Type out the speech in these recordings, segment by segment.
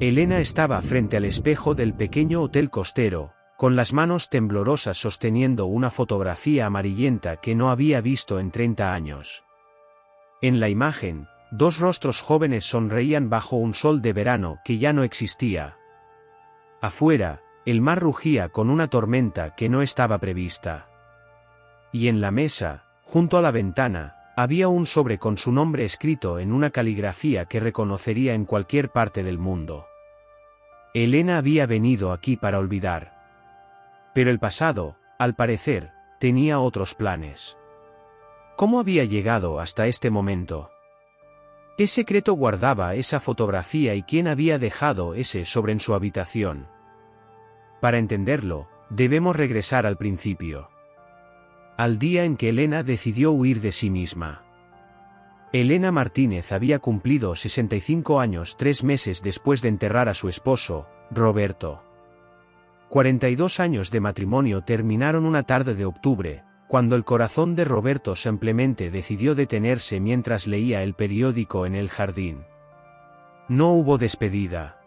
Elena estaba frente al espejo del pequeño hotel costero, con las manos temblorosas sosteniendo una fotografía amarillenta que no había visto en 30 años. En la imagen, dos rostros jóvenes sonreían bajo un sol de verano que ya no existía. Afuera, el mar rugía con una tormenta que no estaba prevista. Y en la mesa, junto a la ventana, había un sobre con su nombre escrito en una caligrafía que reconocería en cualquier parte del mundo. Elena había venido aquí para olvidar. Pero el pasado, al parecer, tenía otros planes. ¿Cómo había llegado hasta este momento? ¿Qué secreto guardaba esa fotografía y quién había dejado ese sobre en su habitación? Para entenderlo, debemos regresar al principio. Al día en que Elena decidió huir de sí misma. Elena Martínez había cumplido 65 años 3 meses después de enterrar a su esposo, Roberto. 42 años de matrimonio terminaron una tarde de octubre, cuando el corazón de Roberto simplemente decidió detenerse mientras leía el periódico en el jardín. No hubo despedida.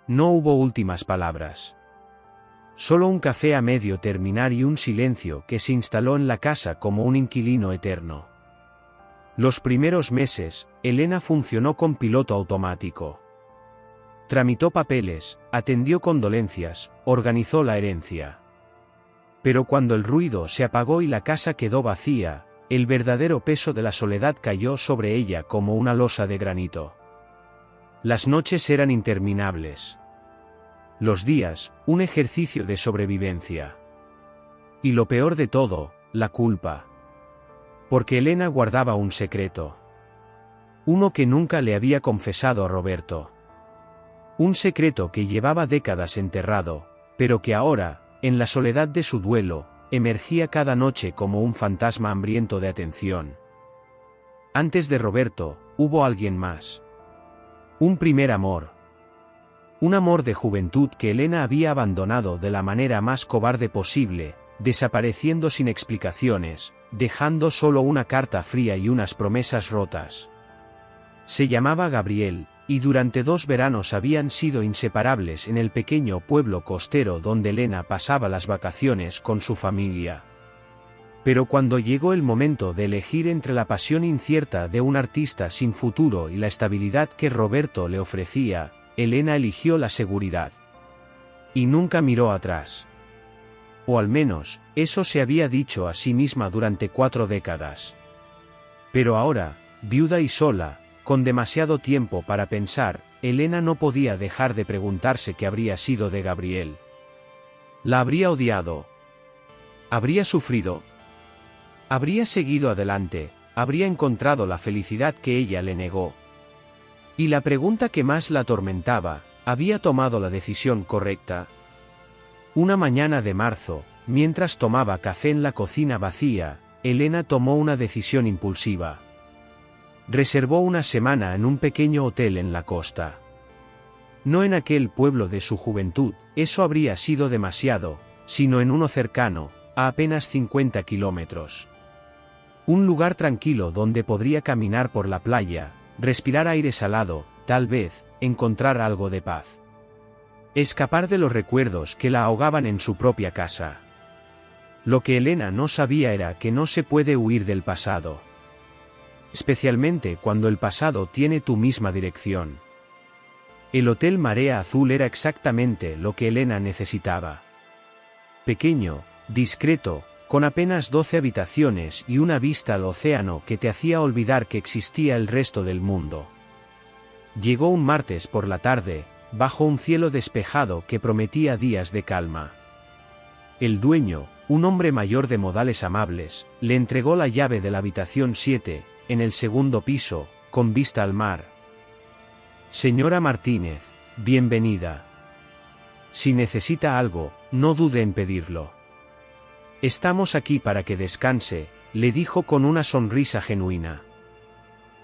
No hubo últimas palabras. Solo un café a medio terminar y un silencio que se instaló en la casa como un inquilino eterno. Los primeros meses, Elena funcionó con piloto automático. Tramitó papeles, atendió condolencias, organizó la herencia. Pero cuando el ruido se apagó y la casa quedó vacía, el verdadero peso de la soledad cayó sobre ella como una losa de granito. Las noches eran interminables. Los días, un ejercicio de sobrevivencia. Y lo peor de todo, la culpa. Porque Elena guardaba un secreto. Uno que nunca le había confesado a Roberto. Un secreto que llevaba décadas enterrado, pero que ahora, en la soledad de su duelo, emergía cada noche como un fantasma hambriento de atención. Antes de Roberto, hubo alguien más. Un primer amor. Un amor de juventud que Elena había abandonado de la manera más cobarde posible, desapareciendo sin explicaciones, dejando solo una carta fría y unas promesas rotas. Se llamaba Gabriel, y durante 2 veranos habían sido inseparables en el pequeño pueblo costero donde Elena pasaba las vacaciones con su familia. Pero cuando llegó el momento de elegir entre la pasión incierta de un artista sin futuro y la estabilidad que Roberto le ofrecía, Elena eligió la seguridad. Y nunca miró atrás. O al menos, eso se había dicho a sí misma durante 4 décadas. Pero ahora, viuda y sola, con demasiado tiempo para pensar, Elena no podía dejar de preguntarse qué habría sido de Gabriel. ¿La habría odiado? ¿Habría sufrido? ¿Habría seguido adelante? ¿Habría encontrado la felicidad que ella le negó? Y la pregunta que más la atormentaba, ¿había tomado la decisión correcta? Una mañana de marzo, mientras tomaba café en la cocina vacía, Elena tomó una decisión impulsiva. Reservó una semana en un pequeño hotel en la costa. No en aquel pueblo de su juventud, eso habría sido demasiado, sino en uno cercano, a apenas 50 kilómetros. Un lugar tranquilo donde podría caminar por la playa, respirar aire salado, tal vez, encontrar algo de paz. Escapar de los recuerdos que la ahogaban en su propia casa. Lo que Elena no sabía era que no se puede huir del pasado. Especialmente cuando el pasado tiene tu misma dirección. El Hotel Marea Azul era exactamente lo que Elena necesitaba. Pequeño, discreto, con apenas 12 habitaciones y una vista al océano que te hacía olvidar que existía el resto del mundo. Llegó un martes por la tarde, bajo un cielo despejado que prometía días de calma. El dueño, un hombre mayor de modales amables, le entregó la llave de la habitación 7, en el segundo piso, con vista al mar. Señora Martínez, bienvenida. Si necesita algo, no dude en pedirlo. Estamos aquí para que descanse, le dijo con una sonrisa genuina.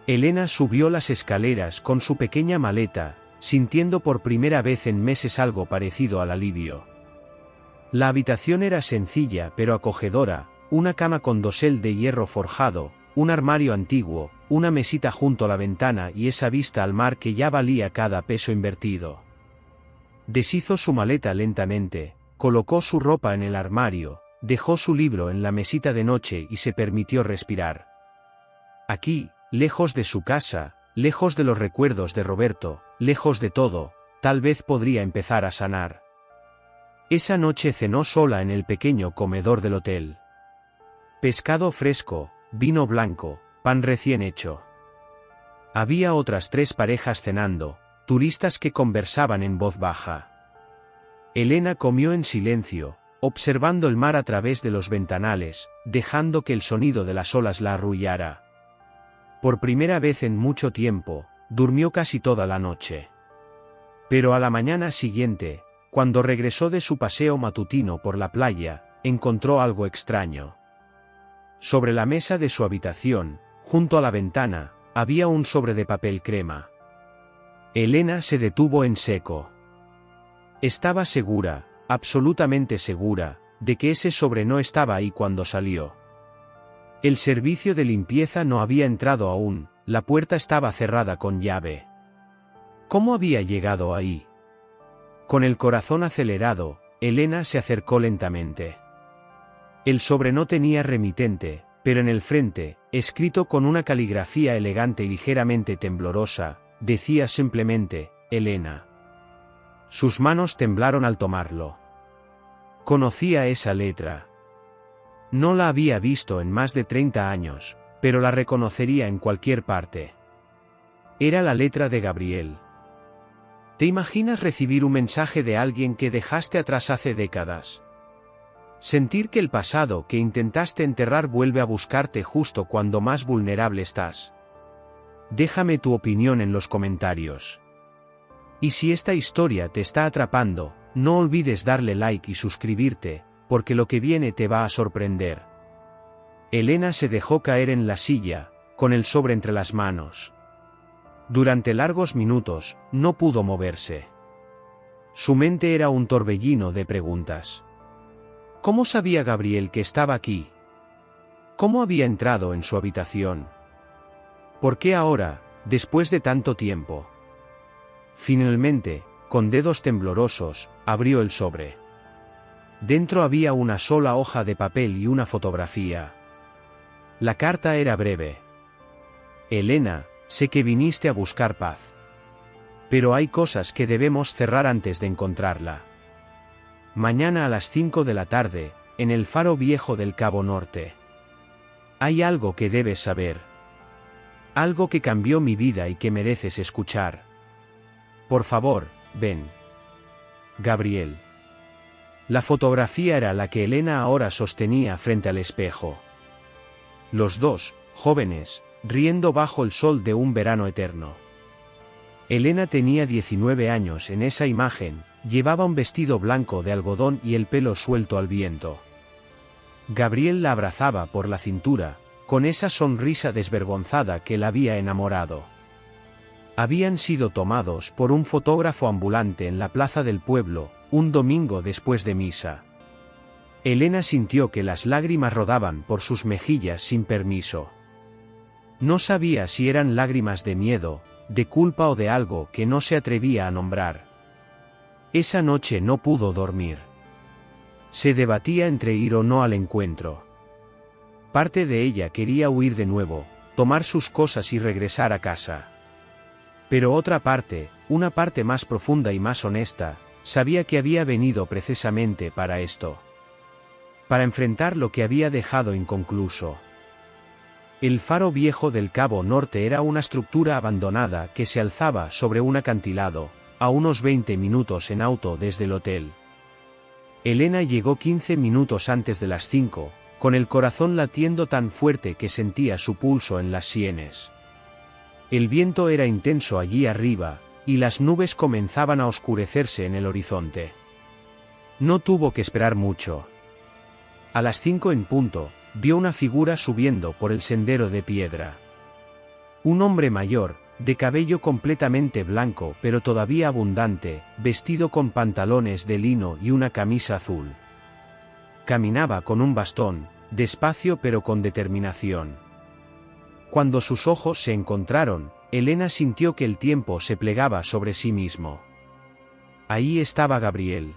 Elena subió las escaleras con su pequeña maleta, sintiendo por primera vez en meses algo parecido al alivio. La habitación era sencilla pero acogedora, una cama con dosel de hierro forjado, un armario antiguo, una mesita junto a la ventana y esa vista al mar que ya valía cada peso invertido. Deshizo su maleta lentamente, colocó su ropa en el armario, dejó su libro en la mesita de noche y se permitió respirar. Aquí, lejos de su casa, lejos de los recuerdos de Roberto, lejos de todo, tal vez podría empezar a sanar. Esa noche cenó sola en el pequeño comedor del hotel. Pescado fresco, vino blanco, pan recién hecho. Había otras 3 parejas cenando, turistas que conversaban en voz baja. Elena comió en silencio, observando el mar a través de los ventanales, dejando que el sonido de las olas la arrullara. Por primera vez en mucho tiempo, durmió casi toda la noche. Pero a la mañana siguiente, cuando regresó de su paseo matutino por la playa, encontró algo extraño. Sobre la mesa de su habitación, junto a la ventana, había un sobre de papel crema. Elena se detuvo en seco. Estaba segura, absolutamente segura, de que ese sobre no estaba ahí cuando salió. El servicio de limpieza no había entrado aún, la puerta estaba cerrada con llave. ¿Cómo había llegado ahí? Con el corazón acelerado, Elena se acercó lentamente. El sobre no tenía remitente, pero en el frente, escrito con una caligrafía elegante y ligeramente temblorosa, decía simplemente, Elena. Sus manos temblaron al tomarlo. Conocía esa letra. No la había visto en más de 30 años, pero la reconocería en cualquier parte. Era la letra de Gabriel. ¿Te imaginas recibir un mensaje de alguien que dejaste atrás hace décadas? Sentir que el pasado que intentaste enterrar vuelve a buscarte justo cuando más vulnerable estás. Déjame tu opinión en los comentarios. Y si esta historia te está atrapando, no olvides darle like y suscribirte, porque lo que viene te va a sorprender. Elena se dejó caer en la silla, con el sobre entre las manos. Durante largos minutos, no pudo moverse. Su mente era un torbellino de preguntas. ¿Cómo sabía Gabriel que estaba aquí? ¿Cómo había entrado en su habitación? ¿Por qué ahora, después de tanto tiempo? Finalmente, con dedos temblorosos, abrió el sobre. Dentro había una sola hoja de papel y una fotografía. La carta era breve. Elena, sé que viniste a buscar paz. Pero hay cosas que debemos cerrar antes de encontrarla. Mañana a las 5 de la tarde, en el faro viejo del Cabo Norte. Hay algo que debes saber. Algo que cambió mi vida y que mereces escuchar. Por favor, ven. Gabriel. La fotografía era la que Elena ahora sostenía frente al espejo. Los dos, jóvenes, riendo bajo el sol de un verano eterno. Elena tenía 19 años en esa imagen, llevaba un vestido blanco de algodón y el pelo suelto al viento. Gabriel la abrazaba por la cintura, con esa sonrisa desvergonzada que la había enamorado. Habían sido tomados por un fotógrafo ambulante en la plaza del pueblo, un domingo después de misa. Elena sintió que las lágrimas rodaban por sus mejillas sin permiso. No sabía si eran lágrimas de miedo, de culpa o de algo que no se atrevía a nombrar. Esa noche no pudo dormir. Se debatía entre ir o no al encuentro. Parte de ella quería huir de nuevo, tomar sus cosas y regresar a casa. Pero otra parte, una parte más profunda y más honesta, sabía que había venido precisamente para esto. Para enfrentar lo que había dejado inconcluso. El faro viejo del Cabo Norte era una estructura abandonada que se alzaba sobre un acantilado, a unos 20 minutos en auto desde el hotel. Elena llegó 15 minutos antes de las 5, con el corazón latiendo tan fuerte que sentía su pulso en las sienes. El viento era intenso allí arriba, y las nubes comenzaban a oscurecerse en el horizonte. No tuvo que esperar mucho. A las 5 en punto, vio una figura subiendo por el sendero de piedra. Un hombre mayor, de cabello completamente blanco pero todavía abundante, vestido con pantalones de lino y una camisa azul. Caminaba con un bastón, despacio pero con determinación. Cuando sus ojos se encontraron, Elena sintió que el tiempo se plegaba sobre sí mismo. Ahí estaba Gabriel.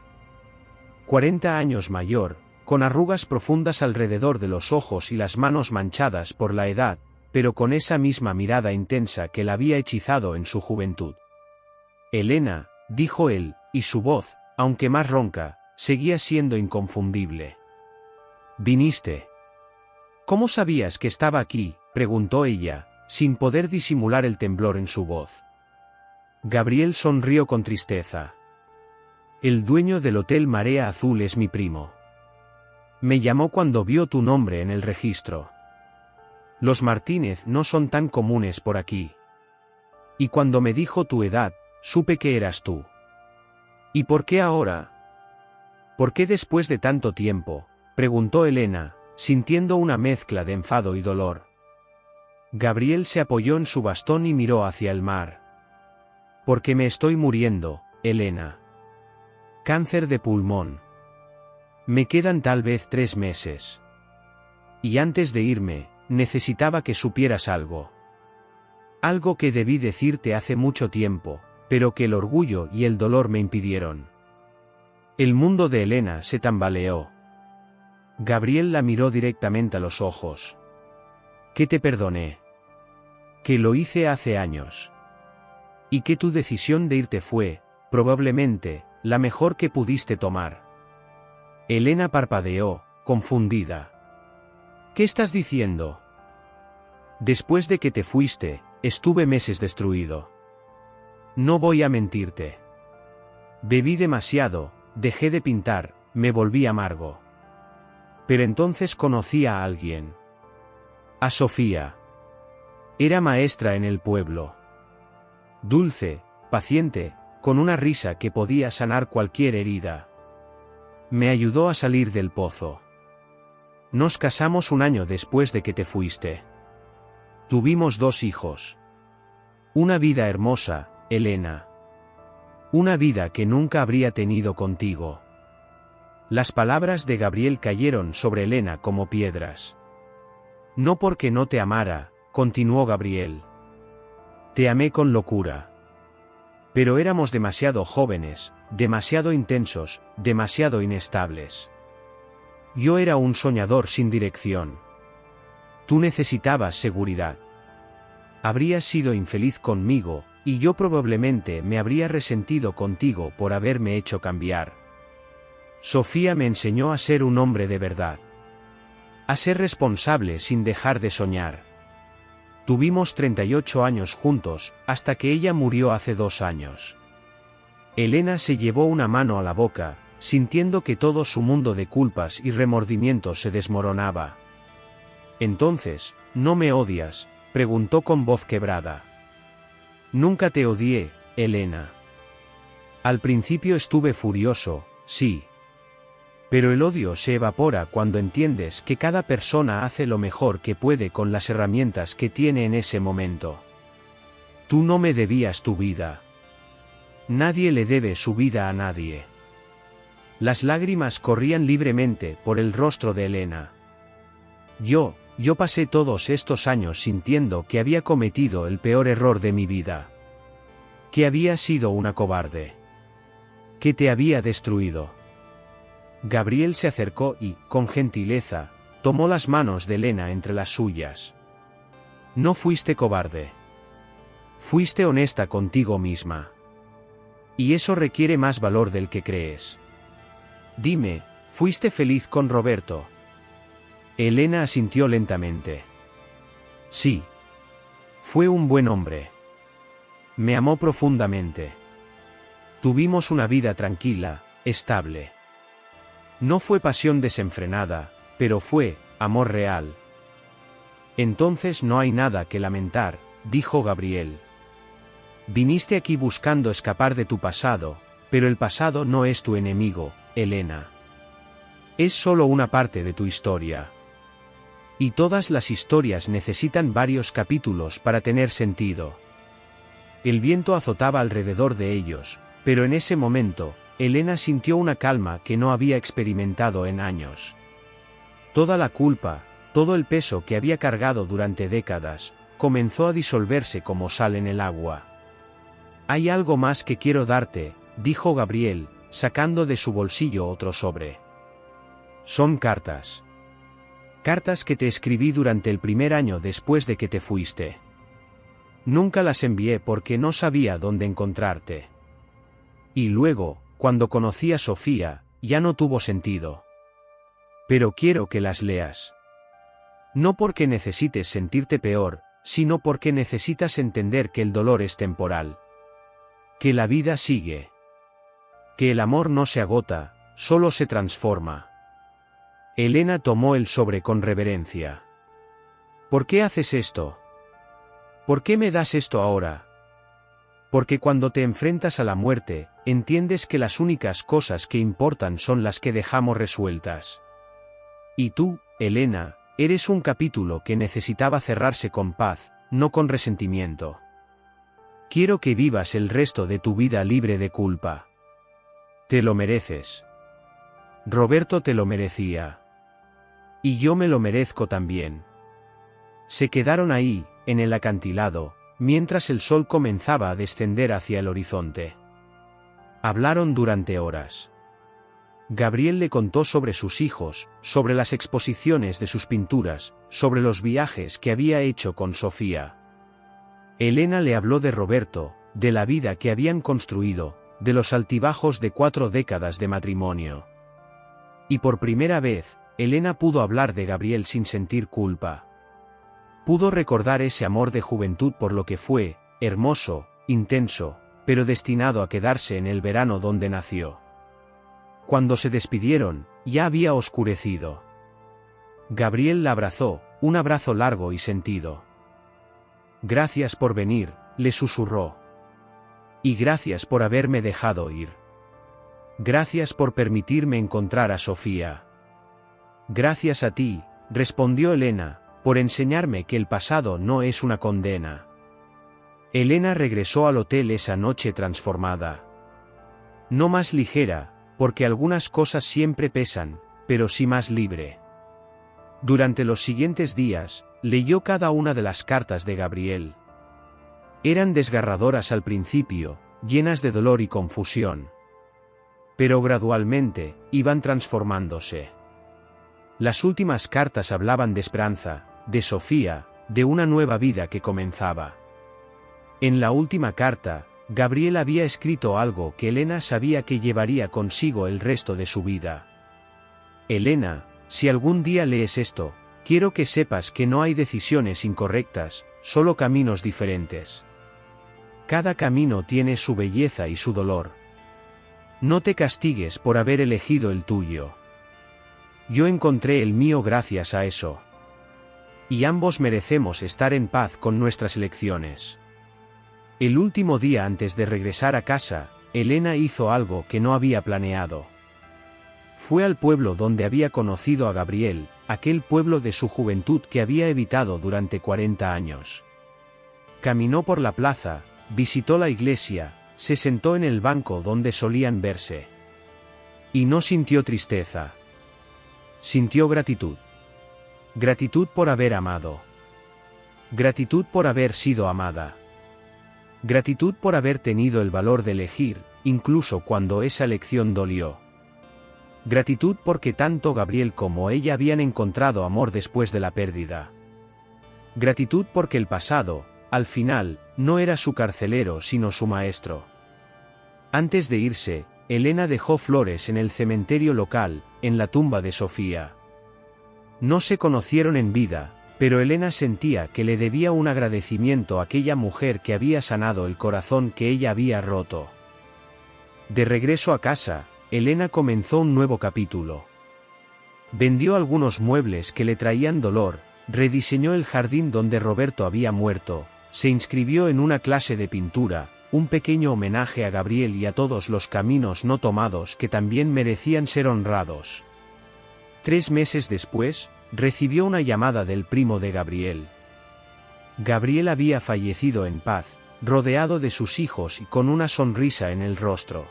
40 años mayor, con arrugas profundas alrededor de los ojos y las manos manchadas por la edad, pero con esa misma mirada intensa que la había hechizado en su juventud. Elena, dijo él, y su voz, aunque más ronca, seguía siendo inconfundible. ¿Viniste? ¿Cómo sabías que estaba aquí?, preguntó ella, sin poder disimular el temblor en su voz. Gabriel sonrió con tristeza. El dueño del Hotel Marea Azul es mi primo. Me llamó cuando vio tu nombre en el registro. Los Martínez no son tan comunes por aquí. Y cuando me dijo tu edad, supe que eras tú. ¿Y por qué ahora? ¿Por qué después de tanto tiempo?, preguntó Elena, sintiendo una mezcla de enfado y dolor. Gabriel se apoyó en su bastón y miró hacia el mar. Porque me estoy muriendo, Elena. Cáncer de pulmón. Me quedan tal vez 3 meses. Y antes de irme, necesitaba que supieras algo. Algo que debí decirte hace mucho tiempo, pero que el orgullo y el dolor me impidieron. El mundo de Elena se tambaleó. Gabriel la miró directamente a los ojos. Que te perdoné. Que lo hice hace años. Y que tu decisión de irte fue, probablemente, la mejor que pudiste tomar. Elena parpadeó, confundida. ¿Qué estás diciendo? Después de que te fuiste, estuve meses destruido. No voy a mentirte. Bebí demasiado, dejé de pintar, me volví amargo. Pero entonces conocí a alguien. A Sofía. Era maestra en el pueblo. Dulce, paciente, con una risa que podía sanar cualquier herida. Me ayudó a salir del pozo. Nos casamos 1 año después de que te fuiste. Tuvimos 2 hijos. Una vida hermosa, Elena. Una vida que nunca habría tenido contigo. Las palabras de Gabriel cayeron sobre Elena como piedras. No porque no te amara, continuó Gabriel. Te amé con locura. Pero éramos demasiado jóvenes, demasiado intensos, demasiado inestables. Yo era un soñador sin dirección. Tú necesitabas seguridad. Habrías sido infeliz conmigo, y yo probablemente me habría resentido contigo por haberme hecho cambiar. Sofía me enseñó a ser un hombre de verdad. A ser responsable sin dejar de soñar. Tuvimos 38 años juntos, hasta que ella murió hace 2 años. Elena se llevó una mano a la boca, sintiendo que todo su mundo de culpas y remordimientos se desmoronaba. Entonces, ¿no me odias?, preguntó con voz quebrada. Nunca te odié, Elena. Al principio estuve furioso, sí. Pero el odio se evapora cuando entiendes que cada persona hace lo mejor que puede con las herramientas que tiene en ese momento. Tú no me debías tu vida. Nadie le debe su vida a nadie. Las lágrimas corrían libremente por el rostro de Elena. Yo pasé todos estos años sintiendo que había cometido el peor error de mi vida. Que había sido una cobarde. Que te había destruido. Gabriel se acercó y, con gentileza, tomó las manos de Elena entre las suyas. No fuiste cobarde. Fuiste honesta contigo misma. Y eso requiere más valor del que crees. Dime, ¿fuiste feliz con Roberto? Elena asintió lentamente. Sí. Fue un buen hombre. Me amó profundamente. Tuvimos una vida tranquila, estable. No fue pasión desenfrenada, pero fue amor real. Entonces no hay nada que lamentar, dijo Gabriel. Viniste aquí buscando escapar de tu pasado, pero el pasado no es tu enemigo, Elena. Es solo una parte de tu historia. Y todas las historias necesitan varios capítulos para tener sentido. El viento azotaba alrededor de ellos, pero en ese momento, Elena sintió una calma que no había experimentado en años. Toda la culpa, todo el peso que había cargado durante décadas, comenzó a disolverse como sal en el agua. «Hay algo más que quiero darte», dijo Gabriel, sacando de su bolsillo otro sobre. «Son cartas. Cartas que te escribí durante el primer año después de que te fuiste. Nunca las envié porque no sabía dónde encontrarte. Y luego, cuando conocí a Sofía, ya no tuvo sentido. Pero quiero que las leas. No porque necesites sentirte peor, sino porque necesitas entender que el dolor es temporal. Que la vida sigue. Que el amor no se agota, solo se transforma». Elena tomó el sobre con reverencia. «¿Por qué haces esto? ¿Por qué me das esto ahora?» «Porque cuando te enfrentas a la muerte, entiendes que las únicas cosas que importan son las que dejamos resueltas. Y tú, Elena, eres un capítulo que necesitaba cerrarse con paz, no con resentimiento. Quiero que vivas el resto de tu vida libre de culpa. Te lo mereces. Roberto te lo merecía. Y yo me lo merezco también». Se quedaron ahí, en el acantilado, mientras el sol comenzaba a descender hacia el horizonte. Hablaron durante horas. Gabriel le contó sobre sus hijos, sobre las exposiciones de sus pinturas, sobre los viajes que había hecho con Sofía. Elena le habló de Roberto, de la vida que habían construido, de los altibajos de 4 décadas de matrimonio. Y por primera vez, Elena pudo hablar de Gabriel sin sentir culpa. Pudo recordar ese amor de juventud por lo que fue, hermoso, intenso, pero destinado a quedarse en el verano donde nació. Cuando se despidieron, ya había oscurecido. Gabriel la abrazó, un abrazo largo y sentido. «Gracias por venir», le susurró. «Y gracias por haberme dejado ir. Gracias por permitirme encontrar a Sofía». «Gracias a ti», respondió Elena, «por enseñarme que el pasado no es una condena». Elena regresó al hotel esa noche transformada. No más ligera, porque algunas cosas siempre pesan, pero sí más libre. Durante los siguientes días, leyó cada una de las cartas de Gabriel. Eran desgarradoras al principio, llenas de dolor y confusión. Pero gradualmente, iban transformándose. Las últimas cartas hablaban de esperanza, de Sofía, de una nueva vida que comenzaba. En la última carta, Gabriel había escrito algo que Elena sabía que llevaría consigo el resto de su vida. «Elena, si algún día lees esto, quiero que sepas que no hay decisiones incorrectas, solo caminos diferentes. Cada camino tiene su belleza y su dolor. No te castigues por haber elegido el tuyo. Yo encontré el mío gracias a eso. Y ambos merecemos estar en paz con nuestras elecciones». El último día antes de regresar a casa, Elena hizo algo que no había planeado. Fue al pueblo donde había conocido a Gabriel, aquel pueblo de su juventud que había evitado durante 40 años. Caminó por la plaza, visitó la iglesia, se sentó en el banco donde solían verse. Y no sintió tristeza. Sintió gratitud. Gratitud por haber amado. Gratitud por haber sido amada. Gratitud por haber tenido el valor de elegir, incluso cuando esa elección dolió. Gratitud porque tanto Gabriel como ella habían encontrado amor después de la pérdida. Gratitud porque el pasado, al final, no era su carcelero sino su maestro. Antes de irse, Elena dejó flores en el cementerio local, en la tumba de Sofía. No se conocieron en vida, pero Elena sentía que le debía un agradecimiento a aquella mujer que había sanado el corazón que ella había roto. De regreso a casa, Elena comenzó un nuevo capítulo. Vendió algunos muebles que le traían dolor, rediseñó el jardín donde Roberto había muerto, se inscribió en una clase de pintura, un pequeño homenaje a Gabriel y a todos los caminos no tomados que también merecían ser honrados. 3 meses después, recibió una llamada del primo de Gabriel. Gabriel había fallecido en paz, rodeado de sus hijos y con una sonrisa en el rostro.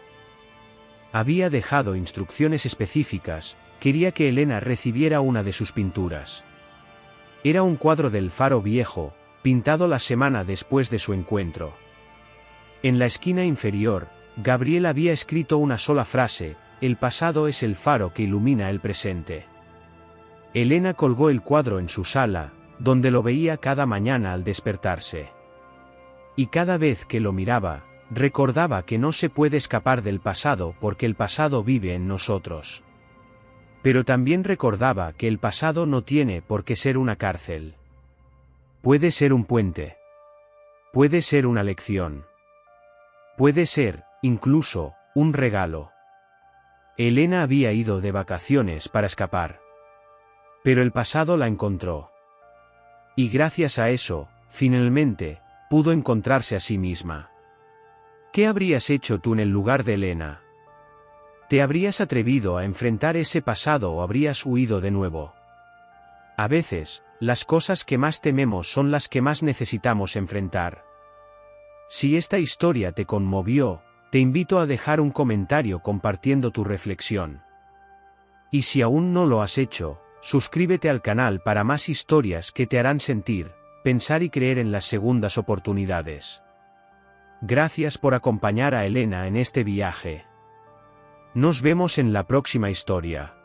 Había dejado instrucciones específicas, quería que Elena recibiera una de sus pinturas. Era un cuadro del faro viejo, pintado la semana después de su encuentro. En la esquina inferior, Gabriel había escrito una sola frase: el pasado es el faro que ilumina el presente. Elena colgó el cuadro en su sala, donde lo veía cada mañana al despertarse. Y cada vez que lo miraba, recordaba que no se puede escapar del pasado porque el pasado vive en nosotros. Pero también recordaba que el pasado no tiene por qué ser una cárcel. Puede ser un puente. Puede ser una lección. Puede ser, incluso, un regalo. Elena había ido de vacaciones para escapar. Pero el pasado la encontró. Y gracias a eso, finalmente, pudo encontrarse a sí misma. ¿Qué habrías hecho tú en el lugar de Elena? ¿Te habrías atrevido a enfrentar ese pasado o habrías huido de nuevo? A veces, las cosas que más tememos son las que más necesitamos enfrentar. Si esta historia te conmovió, te invito a dejar un comentario compartiendo tu reflexión. Y si aún no lo has hecho, suscríbete al canal para más historias que te harán sentir, pensar y creer en las segundas oportunidades. Gracias por acompañar a Elena en este viaje. Nos vemos en la próxima historia.